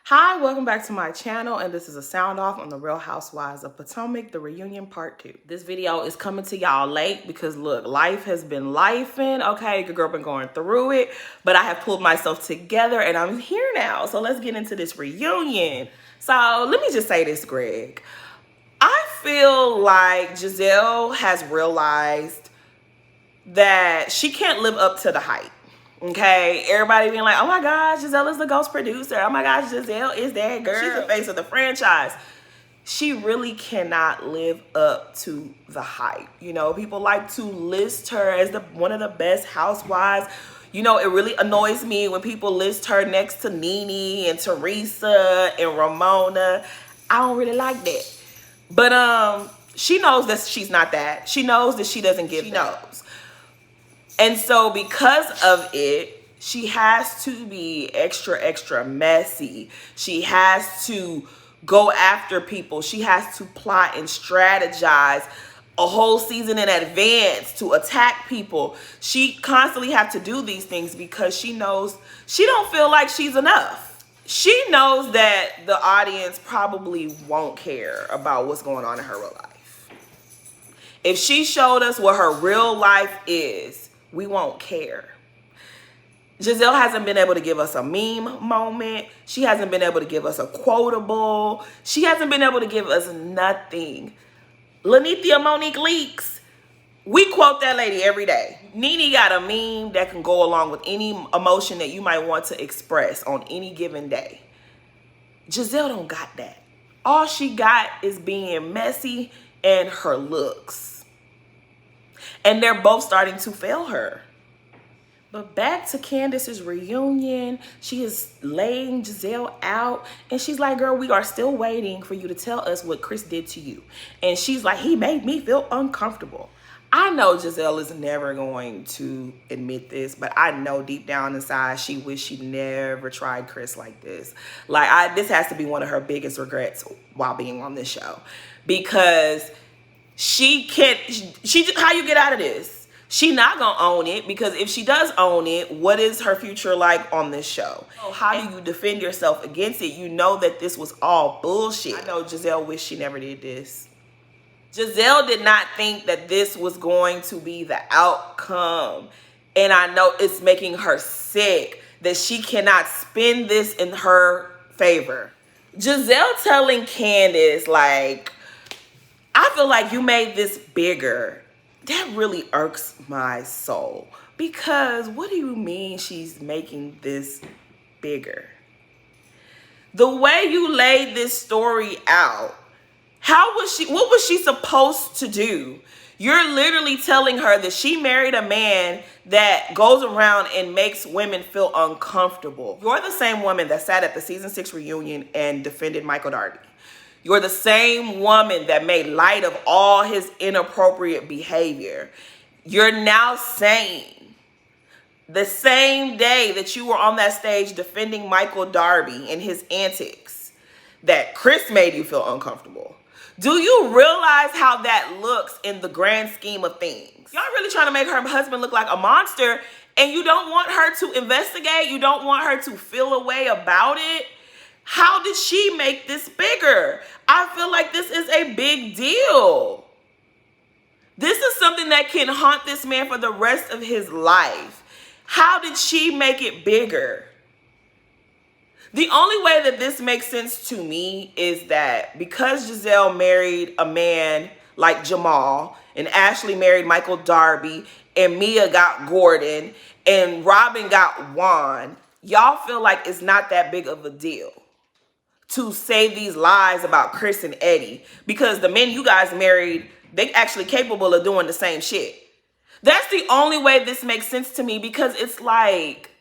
Hi, welcome back to my channel, and this is a sound off on the Real Housewives of Potomac, the reunion part 2. This video is coming to y'all late because look, life has been lifing, okay? Your girl been going through it, but I have pulled myself together and I'm here now. So let's get into this reunion. So let me just say this, Greg. I feel like Giselle has realized that she can't live up to the hype. Okay, everybody being like, oh my gosh, Giselle is the ghost producer. Oh my gosh, Giselle is that girl. She's the face of the franchise. She really cannot live up to the hype. You know, people like to list her as one of the best housewives. You know, it really annoys me when people list her next to Nene and Teresa and Ramona. I don't really like that. But she knows that she's not that. She knows that she doesn't give. She knows. And so because of it, she has to be extra messy. She has to go after people. She has to plot and strategize a whole season in advance to attack people. She constantly have to do these things because she knows she don't feel like she's enough. She knows that the audience probably won't care about what's going on in her real life. If she showed us what her real life is, we won't care. Giselle hasn't been able to give us a meme moment. She hasn't been able to give us a quotable. She hasn't been able to give us nothing. Lanithia Monique Leaks, we quote that lady every day. Nene got a meme that can go along with any emotion that you might want to express on any given day. Giselle don't got that. All she got is being messy and her looks. And they're both starting to fail her. But back to Candace's reunion, she is laying Giselle out. And she's like, girl, we are still waiting for you to tell us what Chris did to you. And she's like, he made me feel uncomfortable. I know Giselle is never going to admit this, but I know deep down inside she wished she never tried Chris like this. Like, this has to be one of her biggest regrets while being on this show. Because she can't, how you get out of this? She not gonna own it, because if she does own it, what is her future like on this show? How do you defend yourself against it? You know that this was all bullshit. I know Giselle wished she never did this. Giselle did not think that this was going to be the outcome. And I know it's making her sick that she cannot spin this in her favor. Giselle telling Candace, like, I feel like you made this bigger. That really irks my soul. Because what do you mean she's making this bigger? The way you laid this story out, what was she supposed to do? You're literally telling her that she married a man that goes around and makes women feel uncomfortable. You're the same woman that sat at the season 6 reunion and defended Michael Darby. You're the same woman that made light of all his inappropriate behavior. You're now saying the same day that you were on that stage defending Michael Darby and his antics that Chris made you feel uncomfortable. Do you realize how that looks in the grand scheme of things? Y'all really trying to make her husband look like a monster, and you don't want her to investigate? You don't want her to feel a way about it? How did she make this bigger? I feel like this is a big deal. This is something that can haunt this man for the rest of his life. How did she make it bigger? The only way that this makes sense to me is that because Giselle married a man like Jamal, and Ashley married Michael Darby, and Mia got Gordon, and Robin got Juan, y'all feel like it's not that big of a deal to say these lies about Chris and Eddie, because the men you guys married, they actually capable of doing the same shit. That's the only way this makes sense to me, because it's like,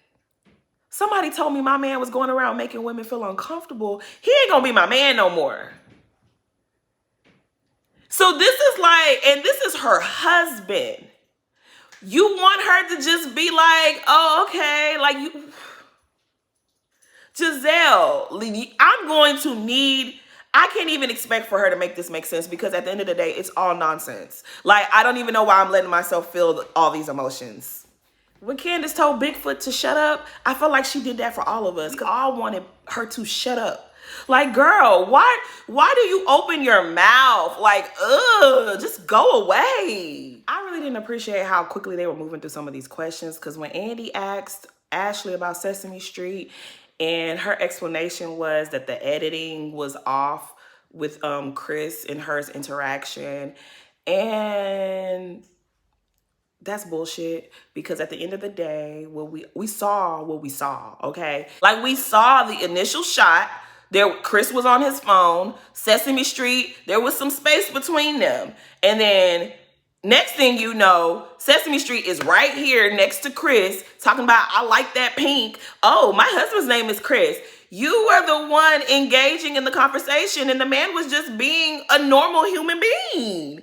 somebody told me my man was going around making women feel uncomfortable. He ain't gonna be my man no more. So this is like, and this is her husband. You want her to just be like, oh, okay, like you... Giselle, I'm going to need, I can't even expect for her to make this make sense, because at the end of the day, it's all nonsense. Like, I don't even know why I'm letting myself feel all these emotions. When Candace told Bigfoot to shut up, I felt like she did that for all of us. Because all wanted her to shut up. Like, girl, why do you open your mouth? Like, ugh, just go away. I really didn't appreciate how quickly they were moving through some of these questions. Because when Andy asked Ashley about Sesame Street, and her explanation was that the editing was off with Chris and her's interaction. And that's bullshit, because at the end of the day, we saw what we saw, okay? Like, we saw the initial shot. There, Chris was on his phone. Sesame Street, there was some space between them. And then next thing you know, Sesame Street is right here next to Chris talking about, I like that pink. Oh, my husband's name is Chris. You were the one engaging in the conversation, and the man was just being a normal human being.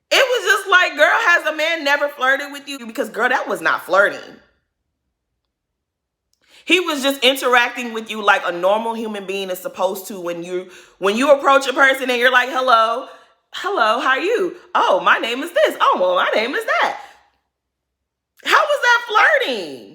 It was just like, girl, has a man never flirted with you? Because, girl, that was not flirting. He was just interacting with you like a normal human being is supposed to when you approach a person and you're like, hello, how are you? Oh, my name is this. Oh, well, my name is that. How was that flirting?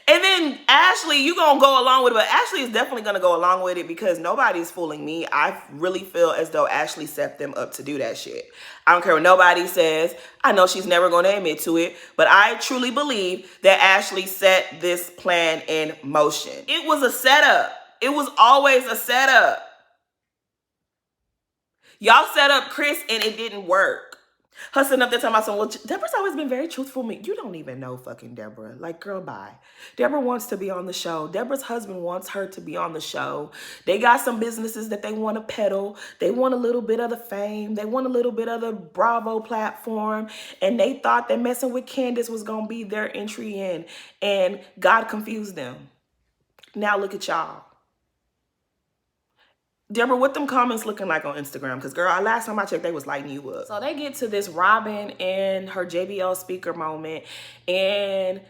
And then Ashley, you gonna go along with it, but Ashley is definitely gonna go along with it because nobody's fooling me. I really feel as though Ashley set them up to do that shit. I don't care what nobody says. I know she's never gonna admit to it, but I truly believe that Ashley set this plan in motion. It was a setup. It was always a setup. Y'all set up Chris and it didn't work. Her sitting up there talking about some, well, Deborah's always been very truthful with me. You don't even know fucking Deborah. Like, girl, bye. Deborah wants to be on the show. Deborah's husband wants her to be on the show. They got some businesses that they want to peddle. They want a little bit of the fame. They want a little bit of the Bravo platform. And they thought that messing with Candace was going to be their entry in. And God confused them. Now look at y'all. Deborah, what them comments looking like on Instagram? Because, girl, last time I checked, they was lighting you up. So they get to this Robin and her JBL speaker moment. And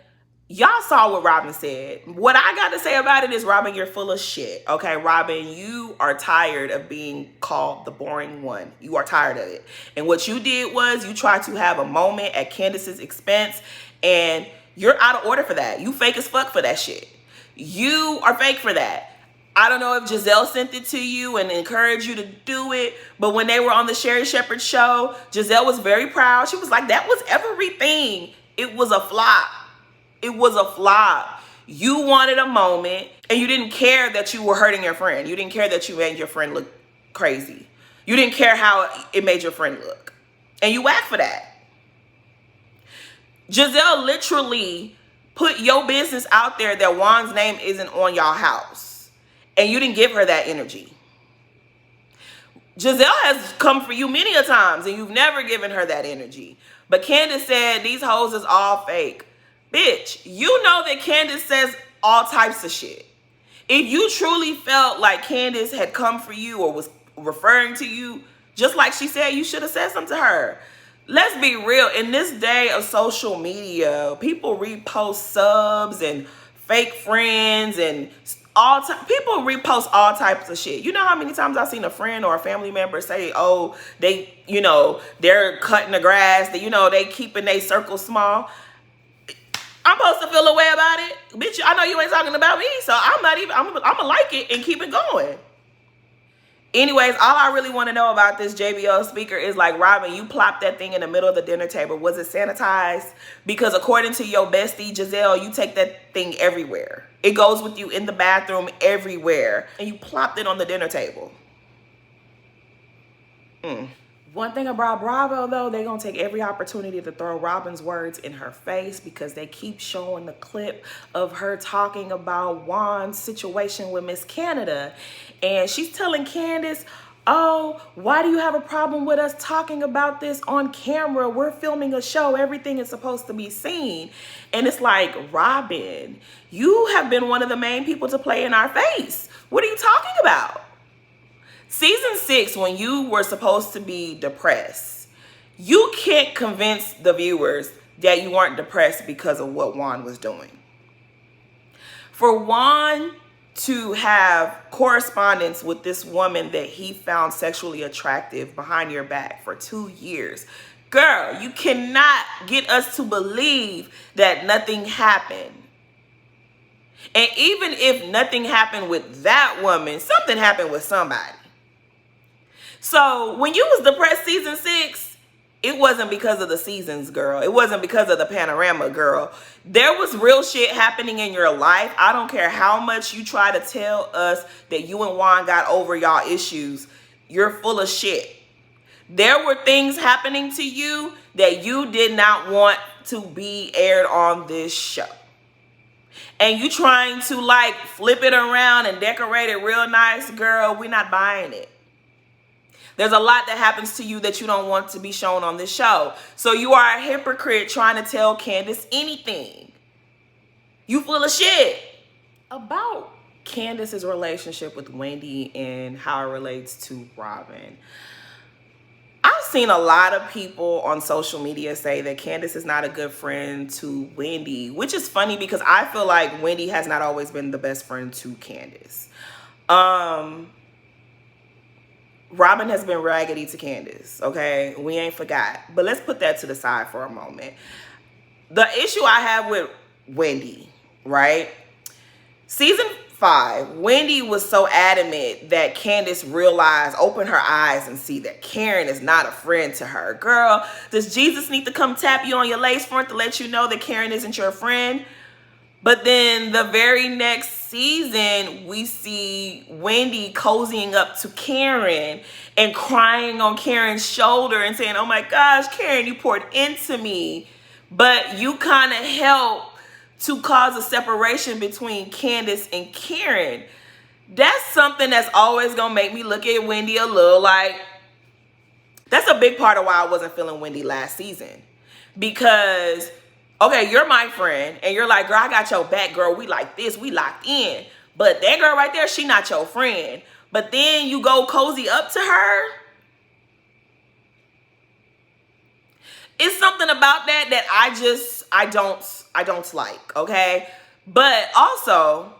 y'all saw what Robin said. What I got to say about it is, Robin, you're full of shit. Okay, Robin, you are tired of being called the boring one. You are tired of it. And what you did was you tried to have a moment at Candace's expense. And you're out of order for that. You fake as fuck for that shit. You are fake for that. I don't know if Giselle sent it to you and encouraged you to do it, but when they were on the Sherry Shepherd show, Giselle was very proud. She was like, that was everything. It was a flop. It was a flop. You wanted a moment, and you didn't care that you were hurting your friend. You didn't care that you made your friend look crazy. You didn't care how it made your friend look. And you whacked for that. Giselle literally put your business out there that Juan's name isn't on y'all house. And you didn't give her that energy. Giselle has come for you many a times and you've never given her that energy. But Candace said these hoes is all fake. Bitch, you know that Candace says all types of shit. If you truly felt like Candace had come for you or was referring to you, just like she said, you should have said something to her. Let's be real. In this day of social media, people repost subs and fake friends and people repost all types of shit. You know how many times I've seen a friend or a family member say, oh, they, they're cutting the grass, they keeping their circle small. I'm supposed to feel a way about it. Bitch, I know you ain't talking about me, so I'm gonna like it and keep it going. Anyways, all I really want to know about this JBL speaker is, like, Robin, you plopped that thing in the middle of the dinner table. Was it sanitized? Because according to your bestie, Giselle, you take that thing everywhere. It goes with you in the bathroom everywhere. And you plopped it on the dinner table. One thing about Bravo, though, they're going to take every opportunity to throw Robin's words in her face because they keep showing the clip of her talking about Juan's situation with Miss Canada. And she's telling Candace, oh, why do you have a problem with us talking about this on camera? We're filming a show. Everything is supposed to be seen. And it's like, Robin, you have been one of the main people to play in our face. What are you talking about? Season 6, when you were supposed to be depressed, you can't convince the viewers that you weren't depressed because of what Juan was doing. For Juan to have correspondence with this woman that he found sexually attractive behind your back for 2 years, Girl, you cannot get us to believe that nothing happened. And even if nothing happened with that woman, something happened with somebody. So when you was depressed season 6, it wasn't because of the seasons, girl. It wasn't because of the panorama, girl. There was real shit happening in your life. I don't care how much you try to tell us that you and Juan got over y'all issues. You're full of shit. There were things happening to you that you did not want to be aired on this show. And you trying to like flip it around and decorate it real nice, girl, we're not buying it. There's a lot that happens to you that you don't want to be shown on this show. So you are a hypocrite trying to tell Candace anything. You full of shit. About Candace's relationship with Wendy and how it relates to Robin. I've seen a lot of people on social media say that Candace is not a good friend to Wendy, which is funny because I feel like Wendy has not always been the best friend to Candace. Robin has been raggedy to Candace, okay? We ain't forgot. But let's put that to the side for a moment. The issue I have with Wendy, right? Season 5, Wendy was so adamant that Candace realized, open her eyes and see that Karen is not a friend to her. Girl, does Jesus need to come tap you on your lace front to let you know that Karen isn't your friend? But then the very next season, we see Wendy cozying up to Karen and crying on Karen's shoulder and saying, oh my gosh, Karen, you poured into me. But you kind of helped to cause a separation between Candace and Karen. That's something that's always going to make me look at Wendy a little like, that's a big part of why I wasn't feeling Wendy last season. Because okay, you're my friend, and you're like, girl, I got your back, girl. We like this, we locked in. But that girl right there, she not your friend. But then you go cozy up to her. It's something about that I don't like, okay? But also,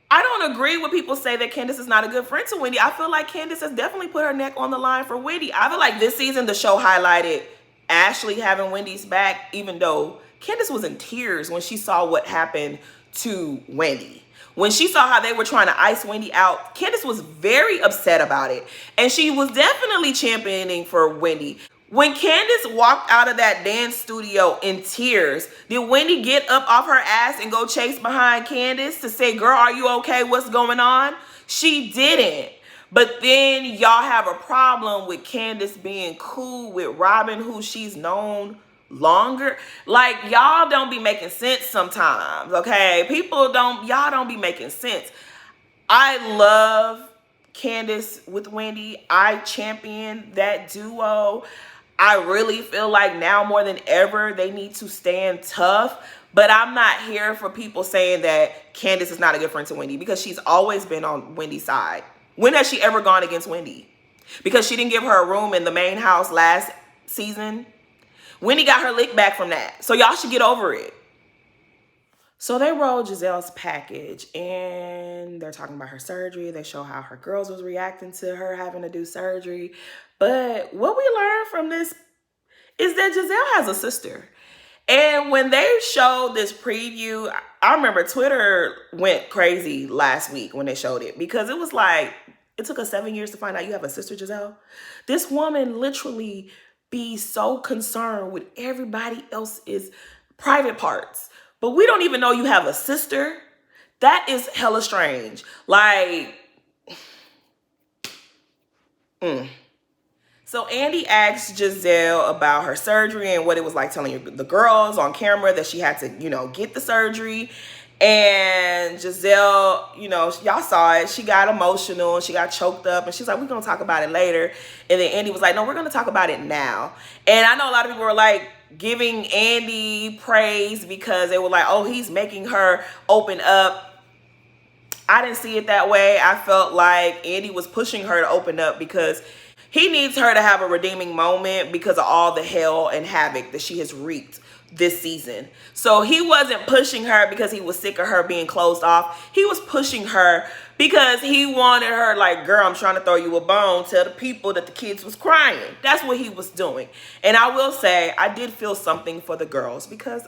I don't agree with people say that Candace is not a good friend to Wendy. I feel like Candace has definitely put her neck on the line for Wendy. I feel like this season, the show highlighted Ashley having Wendy's back, even though Candace was in tears when she saw what happened to Wendy. When she saw how they were trying to ice Wendy out, Candace was very upset about it. And she was definitely championing for Wendy. When Candace walked out of that dance studio in tears, did Wendy get up off her ass and go chase behind Candace to say, girl, are you okay? What's going on? She didn't. But then y'all have a problem with Candace being cool with Robin, who she's known longer. Like, y'all don't be making sense sometimes, okay? Y'all don't be making sense. I love Candace with Wendy. I champion that duo. I really feel like now more than ever, they need to stand tough. But I'm not here for people saying that Candace is not a good friend to Wendy, because she's always been on Wendy's side. When has she ever gone against Wendy? Because she didn't give her a room in the main house last season. Wendy got her lick back from that. So y'all should get over it. So they rolled Giselle's package and they're talking about her surgery. They show how her girls was reacting to her having to do surgery. But what we learned from this is that Giselle has a sister. And when they showed this preview, I remember Twitter went crazy last week when they showed it, because it was like, it took us 7 years to find out you have a sister, Giselle. This woman literally be so concerned with everybody else's private parts, but we don't even know you have a sister. That is hella strange. Like, So Andy asked Giselle about her surgery and what it was like telling the girls on camera that she had to, get the surgery. And Giselle, y'all saw it. She got emotional and she got choked up. And she's like, we're going to talk about it later. And then Andy was like, no, we're going to talk about it now. And I know a lot of people were like giving Andy praise because they were like, oh, he's making her open up. I didn't see it that way. I felt like Andy was pushing her to open up because he needs her to have a redeeming moment because of all the hell and havoc that she has wreaked this season. So he wasn't pushing her because he was sick of her being closed off. He was pushing her because he wanted her like, girl, I'm trying to throw you a bone. Tell the people that the kids was crying. That's what he was doing. And I will say, I did feel something for the girls because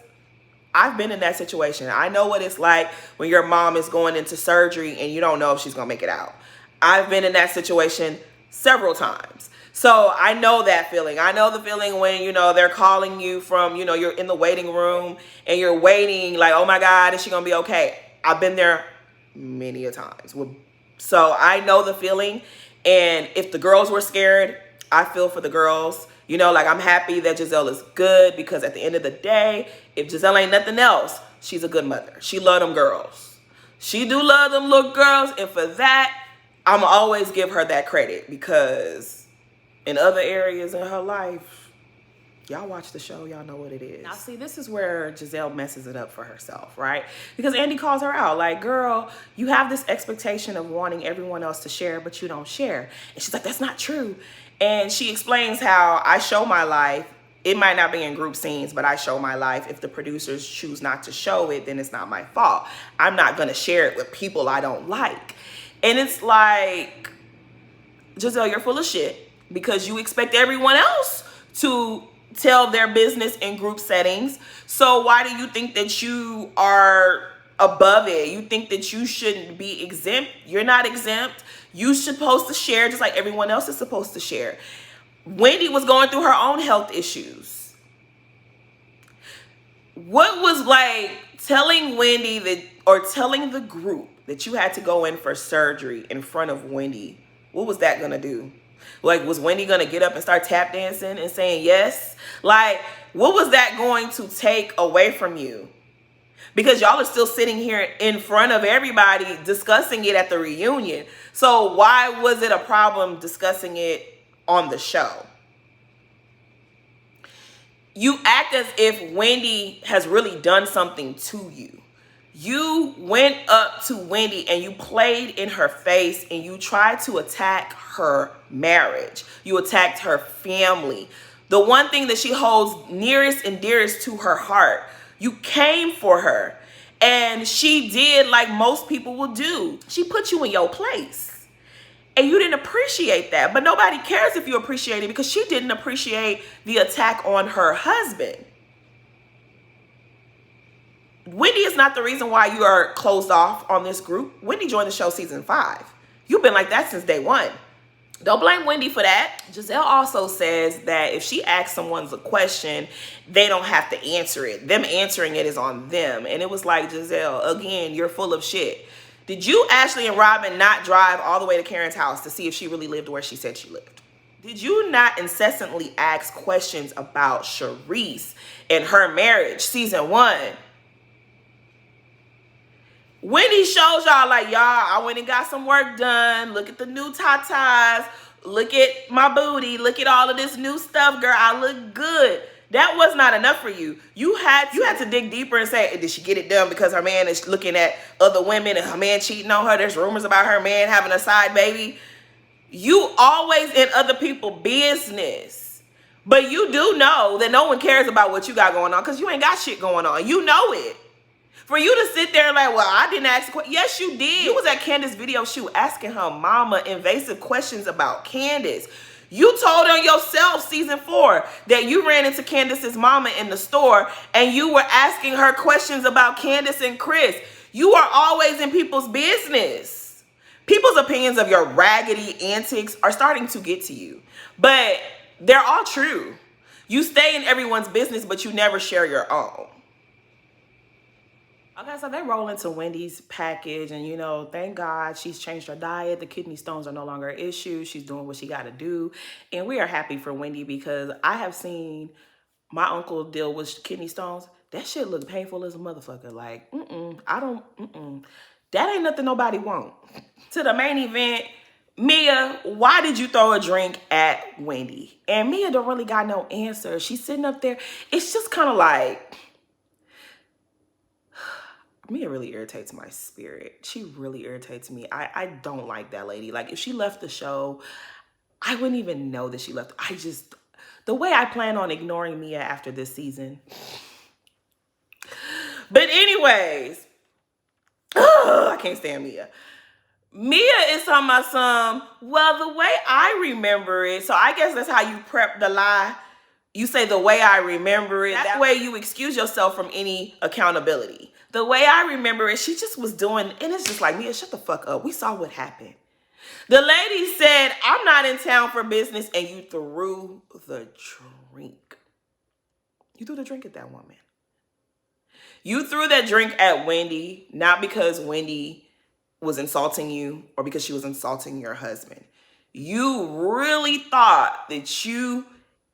I've been in that situation. I know what it's like when your mom is going into surgery and you don't know if she's going to make it out. I've been in that situation several times. So I know that feeling. I know the feeling when, you know, they're calling you from, you know, you're in the waiting room and you're waiting like, oh my God, is she going to be okay? I've been there many a times. So I know the feeling. And if the girls were scared, I feel for the girls. You know, like I'm happy that Giselle is good because at the end of the day, if Giselle ain't nothing else, she's a good mother. She love them girls. She do love them little girls. And for that, I'm always give her that credit because in other areas in her life, y'all watch the show, y'all know what it is. Now, see, this is where Giselle messes it up for herself, right? Because Andy calls her out, like, girl, you have this expectation of wanting everyone else to share, but you don't share. And she's like, that's not true. And she explains how I show my life. It might not be in group scenes, but I show my life. If the producers choose not to show it, then it's not my fault. I'm not going to share it with people I don't like. And it's like, Giselle, you're full of shit because you expect everyone else to tell their business in group settings. So why do you think that you are above it? You think that you shouldn't be exempt? You're not exempt. You're supposed to share just like everyone else is supposed to share. Wendy was going through her own health issues. What was like telling Wendy that, or telling the group that you had to go in for surgery in front of Wendy? What was that gonna do? Like, was Wendy gonna get up and start tap dancing and saying yes? Like, what was that going to take away from you? Because y'all are still sitting here in front of everybody discussing it at the reunion. So why was it a problem discussing it on the show? You act as if Wendy has really done something to you. You went up to Wendy and you played in her face and you tried to attack her marriage. You attacked her family. The one thing that she holds nearest and dearest to her heart. You came for her. And she did like most people will do. She put you in your place. And you didn't appreciate that. But nobody cares if you appreciate it because she didn't appreciate the attack on her husband. Wendy is not the reason why you are closed off on this group. Wendy joined the show season 5. You've been like that since day 1. Don't blame Wendy for that. Giselle also says that if she asks someone a question, they don't have to answer it. Them answering it is on them. And it was like, Giselle, again, you're full of shit. Did you, Ashley and Robin, not drive all the way to Karen's house to see if she really lived where she said she lived? Did you not incessantly ask questions about Charisse and her marriage, season 1? Wendy shows y'all like, y'all, I went and got some work done. Look at the new tatas. Look at my booty. Look at all of this new stuff, girl. I look good. That was not enough for you. You had to dig deeper and say, did she get it done because her man is looking at other women and her man cheating on her? There's rumors about her man having a side baby. You always in other people's business. But you do know that no one cares about what you got going on because you ain't got shit going on. You know it. For you to sit there like, well, I didn't ask a question. Yes, you did. You was at Candace's video shoot asking her mama invasive questions about Candace. You told on yourself season 4 that you ran into Candace's mama in the store and you were asking her questions about Candace and Chris. You are always in people's business. People's opinions of your raggedy antics are starting to get to you. But they're all true. You stay in everyone's business, but you never share your own. Okay, so they roll into Wendy's package and, you know, thank God she's changed her diet. The kidney stones are no longer an issue. She's doing what she got to do. And we are happy for Wendy because I have seen my uncle deal with kidney stones. That shit look painful as a motherfucker. Like, that ain't nothing nobody want. To the main event, Mia, why did you throw a drink at Wendy? And Mia don't really got no answer. She's sitting up there. It's just kind of like... Mia really irritates my spirit. She really irritates me. I don't like that lady. Like, if she left the show, I wouldn't even know that she left. The way I plan on ignoring Mia after this season, But anyways, I can't stand Mia. Mia is talking about well, the way I remember it, so I guess that's how you prep the lie. You say the way I remember it. That way you excuse yourself from any accountability. The way I remember it, she just was doing, and it's just like, Mia, shut the fuck up. We saw what happened. The lady said, I'm not in town for business, and you threw the drink. You threw the drink at that woman. You threw that drink at Wendy, not because Wendy was insulting you or because she was insulting your husband. You really thought that you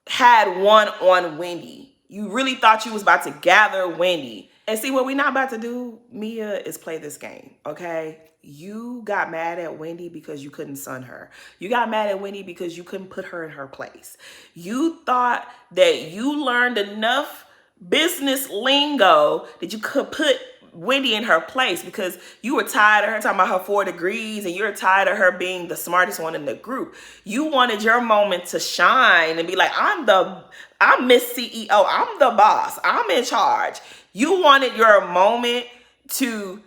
had one on Wendy. You really thought you was about to gather Wendy. And see, what we're not about to do, Mia, is play this game, okay? You got mad at Wendy because you couldn't son her. You got mad at Wendy because you couldn't put her in her place. You thought that you learned enough business lingo that you could put Wendy in her place because you were tired of her talking about her 4 degrees and you're tired of her being the smartest one in the group. You wanted your moment to shine and be like, I'm Miss CEO. I'm the boss. I'm in charge. You wanted your moment to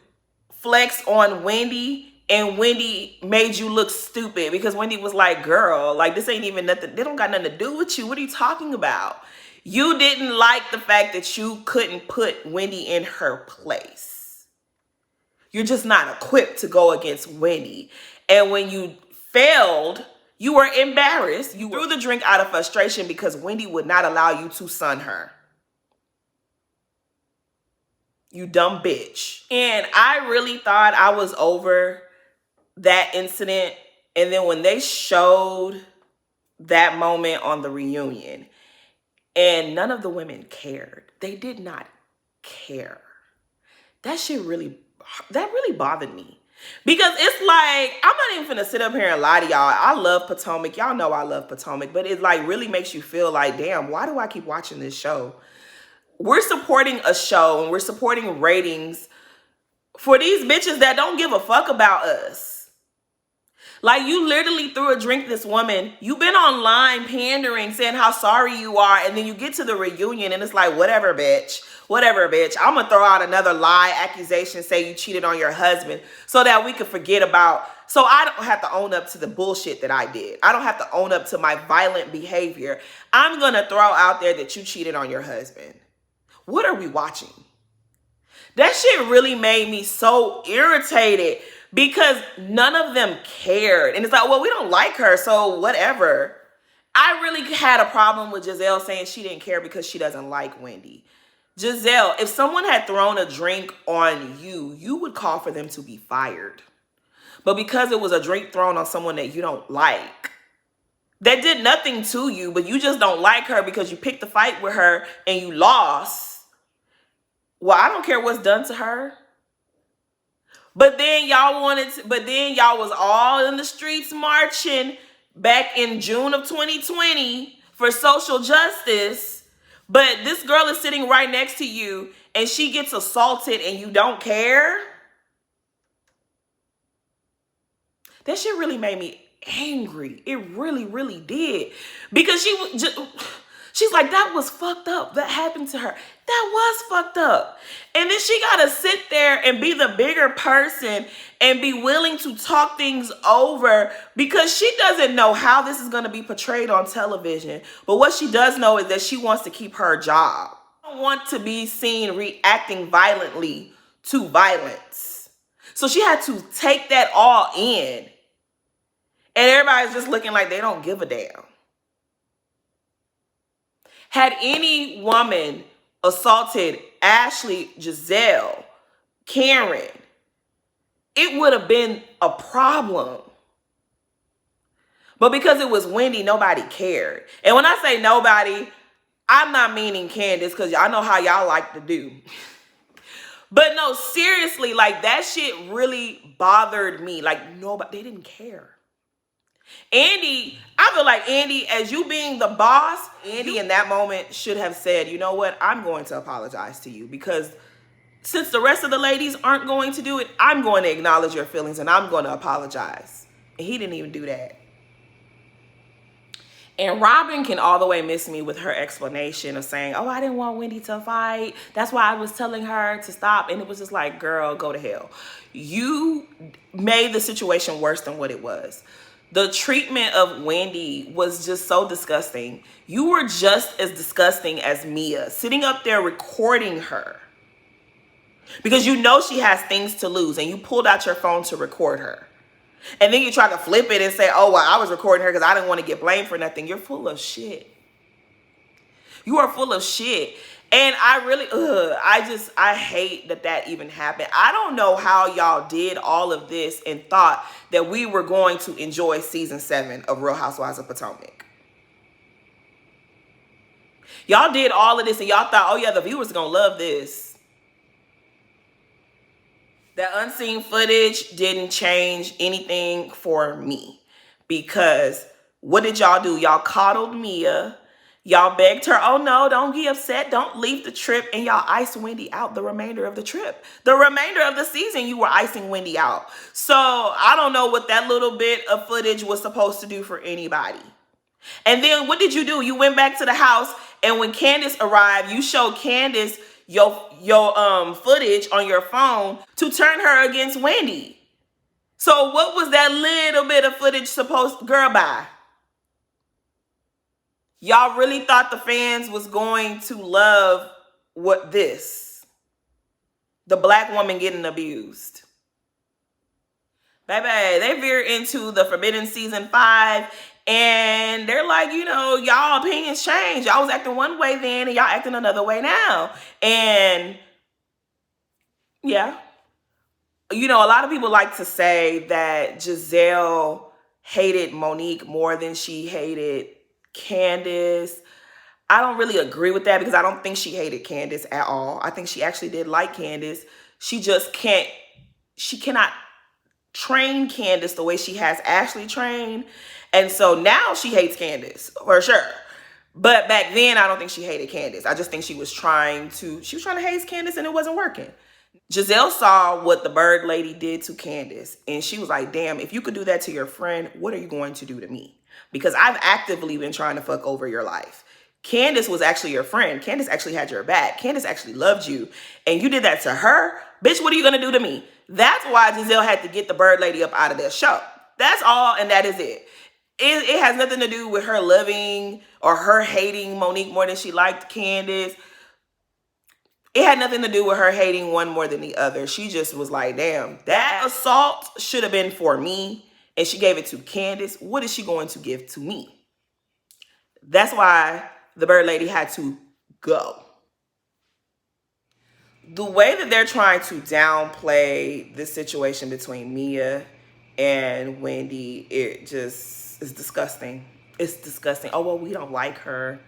flex on Wendy, and Wendy made you look stupid because Wendy was like, girl, like this ain't even nothing. They don't got nothing to do with you. What are you talking about? You didn't like the fact that you couldn't put Wendy in her place. You're just not equipped to go against Wendy. And when you failed, you were embarrassed. You threw the drink out of frustration because Wendy would not allow you to son her. You dumb bitch. And I really thought I was over that incident. And then when they showed that moment on the reunion, and none of the women cared. They did not care. That really bothered me. Because it's like, I'm not even finna sit up here and lie to y'all. I love Potomac. Y'all know I love Potomac. But it like really makes you feel like, damn, why do I keep watching this show? We're supporting a show and we're supporting ratings for these bitches that don't give a fuck about us. Like, you literally threw a drink at this woman. You've been online pandering, saying how sorry you are. And then you get to the reunion and it's like, whatever, bitch. Whatever, bitch. I'm going to throw out another lie accusation, say you cheated on your husband so that we could forget about. So I don't have to own up to the bullshit that I did. I don't have to own up to my violent behavior. I'm going to throw out there that you cheated on your husband. What are we watching? That shit really made me so irritated. Because none of them cared. And it's like, well, we don't like her, so whatever. I really had a problem with Giselle saying she didn't care because she doesn't like Wendy. Giselle, if someone had thrown a drink on you, you would call for them to be fired. But because it was a drink thrown on someone that you don't like, that did nothing to you, but you just don't like her because you picked a fight with her and you lost. Well, I don't care what's done to her. But then y'all was all in the streets marching back in June of 2020 for social justice. But this girl is sitting right next to you and she gets assaulted and you don't care. That shit really made me angry. It really, really did. Because she's like, that was fucked up. That happened to her. That was fucked up. And then she got to sit there and be the bigger person and be willing to talk things over because she doesn't know how this is going to be portrayed on television. But what she does know is that she wants to keep her job. I don't want to be seen reacting violently to violence. So she had to take that all in. And everybody's just looking like they don't give a damn. Had any woman assaulted Ashley, Giselle, Karen, it would have been a problem. But because it was Wendy, nobody cared. And when I say nobody, I'm not meaning Candace because y'all know how y'all like to do. But no, seriously, like that shit really bothered me. Like nobody, they didn't care. Andy, I feel like Andy, as you being the boss, Andy in that moment should have said, you know what, I'm going to apologize to you because since the rest of the ladies aren't going to do it, I'm going to acknowledge your feelings and I'm going to apologize. And he didn't even do that. And Robin can all the way miss me with her explanation of saying, oh, I didn't want Wendy to fight. That's why I was telling her to stop. And it was just like, girl, go to hell. You made the situation worse than what it was. The treatment of Wendy was just so disgusting. You were just as disgusting as Mia, sitting up there recording her. Because you know she has things to lose, and you pulled out your phone to record her. And then you try to flip it and say, oh, well, I was recording her because I didn't want to get blamed for nothing. You're full of shit. You are full of shit. And I really, I hate that even happened. I don't know how y'all did all of this and thought that we were going to enjoy season 7 of Real Housewives of Potomac. Y'all did all of this and y'all thought, oh yeah, the viewers are going to love this. That unseen footage didn't change anything for me, because what did y'all do? Y'all coddled Mia. Y'all begged her, oh no, don't get upset. Don't leave the trip. And y'all iced Wendy out the remainder of the trip. The remainder of the season, you were icing Wendy out. So I don't know what that little bit of footage was supposed to do for anybody. And then what did you do? You went back to the house, and when Candace arrived, you showed Candace your footage on your phone to turn her against Wendy. So what was that little bit of footage supposed, girl, bye. Y'all really thought the fans was going to love the black woman getting abused. Baby, they veer into the Forbidden season 5, and they're like, you know, y'all opinions change. Y'all was acting one way then, and y'all acting another way now. And yeah, you know, a lot of people like to say that Giselle hated Monique more than she hated Candace. I don't really agree with that, because I don't think she hated Candace at all. I think she actually did like Candace. She cannot train Candace the way she has Ashley trained. And so now she hates Candace for sure. But back then, I don't think she hated Candace. I just think she was trying to haze Candace, and it wasn't working. Giselle saw what the bird lady did to Candace, and she was like, damn, if you could do that to your friend, what are you going to do to me? Because I've actively been trying to fuck over your life. Candace was actually your friend. Candace actually had your back. Candace actually loved you. And you did that to her? Bitch, what are you going to do to me? That's why Giselle had to get the bird lady up out of their show. That's all, and that is it. It has nothing to do with her loving or her hating Monique more than she liked Candace. It had nothing to do with her hating one more than the other. She just was like, damn, that assault should have been for me, and she gave it to Candace. What is she going to give to me? That's why the bird lady had to go. The way that they're trying to downplay this situation between Mia and Wendy, it just is disgusting. It's disgusting. Oh, well, we don't like her.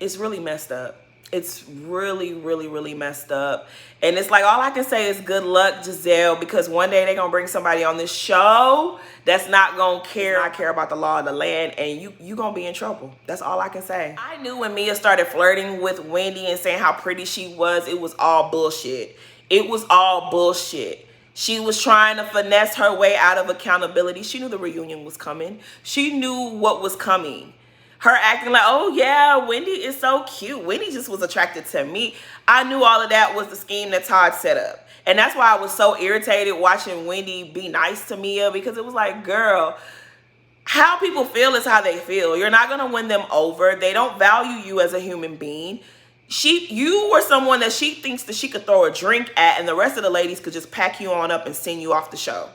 It's really messed up. It's really, really, really messed up. And it's like, all I can say is good luck, Giselle, because one day they're going to bring somebody on this show that's not going to care. I care about the law of the land, and you going to be in trouble. That's all I can say. I knew when Mia started flirting with Wendy and saying how pretty she was, it was all bullshit. It was all bullshit. She was trying to finesse her way out of accountability. She knew the reunion was coming. She knew what was coming. Her acting like, oh yeah, Wendy is so cute. Wendy just was attracted to me. I knew all of that was the scheme that Todd set up. And that's why I was so irritated watching Wendy be nice to Mia, because it was like, girl, how people feel is how they feel. You're not going to win them over. They don't value you as a human being. You were someone that she thinks that she could throw a drink at, and the rest of the ladies could just pack you on up and send you off the show.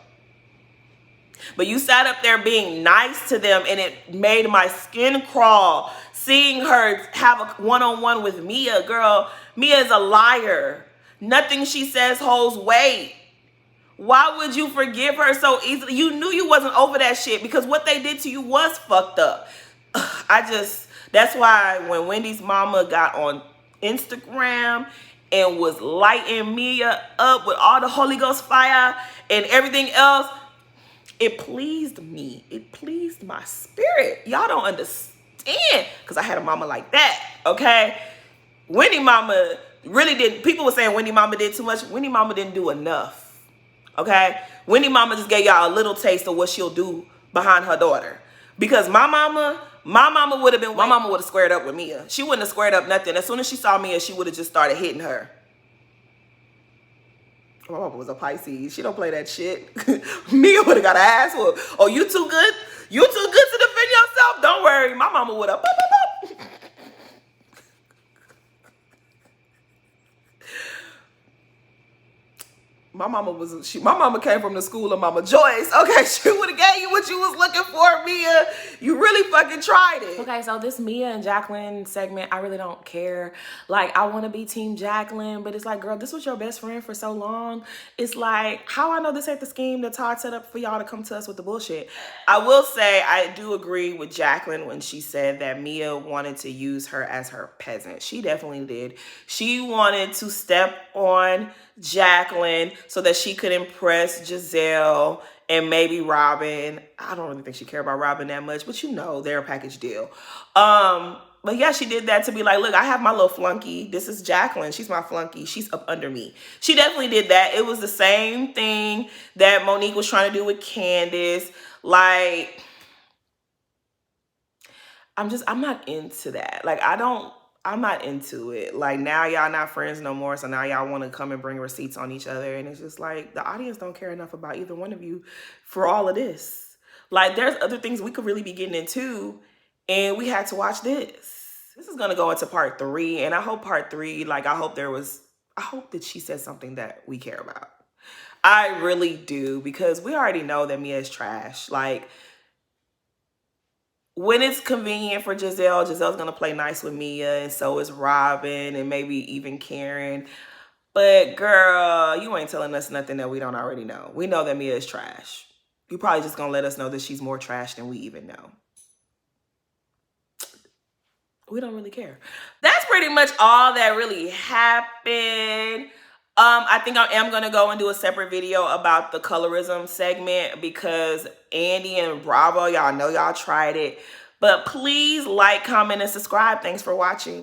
But you sat up there being nice to them, and it made my skin crawl seeing her have a one-on-one with Mia. Girl, Mia is a liar. Nothing she says holds weight. Why would you forgive her so easily? You knew you wasn't over that shit, because what they did to you was fucked up. That's why when Wendy's mama got on Instagram and was lighting Mia up with all the Holy Ghost fire and everything else, it pleased me. It pleased my spirit. Y'all don't understand, because I had a mama like that, okay? Wendy mama really did. People were saying Wendy mama did too much. Wendy mama didn't do enough, okay? Wendy mama just gave y'all a little taste of what she'll do behind her daughter. Because my mama would have squared up with Mia. She wouldn't have squared up nothing. As soon as she saw Mia, she would have just started hitting her. My mama was a Pisces. She don't play that shit. Mia would have got an ass whoop. Oh, you too good? You too good to defend yourself? Don't worry. My mama would have. My mama came from the school of Mama Joyce. Okay, she would have gave you what you was looking for, Mia. You really fucking tried it. Okay, so this Mia and Jacqueline segment, I really don't care. Like, I want to be Team Jacqueline, but it's like, girl, this was your best friend for so long. It's like, how I know this ain't the scheme that Todd set up for y'all to come to us with the bullshit. I will say, I do agree with Jacqueline when she said that Mia wanted to use her as her peasant. She definitely did. She wanted to step on Jacqueline so that she could impress Giselle and maybe Robin. I don't really think she cared about Robin that much, but you know, they're a package deal. But yeah, she did that to be like, look, I have my little flunky. This is Jacqueline. She's my flunky. She's up under me. She definitely did that. It was the same thing that Monique was trying to do with Candace. Like, I'm not into that. Like, I'm not into it. Like, now y'all not friends no more, so now y'all want to come and bring receipts on each other, and it's just like, the audience don't care enough about either one of you for all of this. Like, there's other things we could really be getting into, and we had to watch this. This is gonna go into part 3, and I hope part 3, like, I hope that she said something that we care about. I really do, because we already know that Mia is trash. Like, when it's convenient for Giselle, Giselle's going to play nice with Mia, and so is Robin, and maybe even Karen. But girl, you ain't telling us nothing that we don't already know. We know that Mia is trash. You probably just going to let us know that she's more trash than we even know. We don't really care. That's pretty much all that really happened. I think I am going to go and do a separate video about the colorism segment, because Andy and Bravo, y'all know y'all tried it. But please like, comment, and subscribe. Thanks for watching.